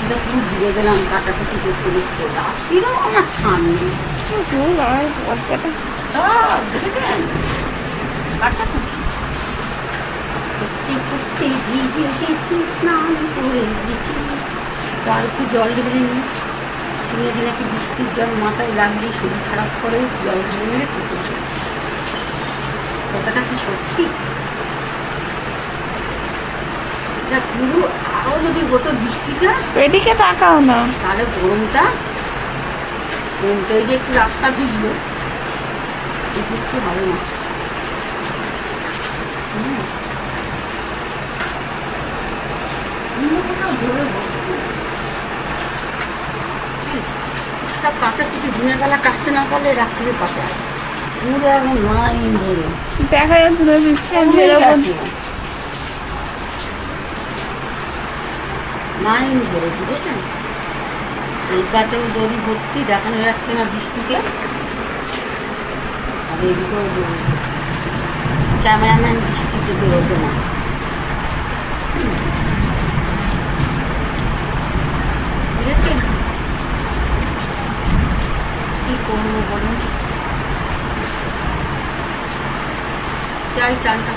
রাত্রিটা পুরো ঘুরে গেলাম কাটাকুটি করতে দেখতে, রাত্রিরও আমার ছান নেই। সব দেখেছেন কাটাকুটি করতে করতে ভিজে এসেছি, স্নান করে গেছি, তার একটু জল ঢেলে নিই। শুনেছি নাকি বৃষ্টির জল মাথায় লাগলেই শরীর খারাপ করে, জল ঢেলে নিলে ঠিক হয়ে যায়। কথাটা কি সত্যি? এটা পুরো আরও যদি হতো বৃষ্টিটা, এদিকে তাকাও না। তাহলে গরমটা যে একটু রাস্তা ভিজলো, এই কিছু হবে না। সব কাঁচাকুচি দিনের বেলা কাটতে না পারলে রাত্রে কাটা, পুরো একদম লাইন ধরে দেখা যাচ্ছে না বৃষ্টি লাইন ধরে, বুঝেছেন? এইটাতেও দড়ি ভর্তি, দেখানো যাচ্ছে না বৃষ্টিতে। আর এদিকেও দড়ি, ক্যামেরাম্যান বৃষ্টিতে বেরোবে না। বুঝেছেন কি করবো বলুন? চাই চানটা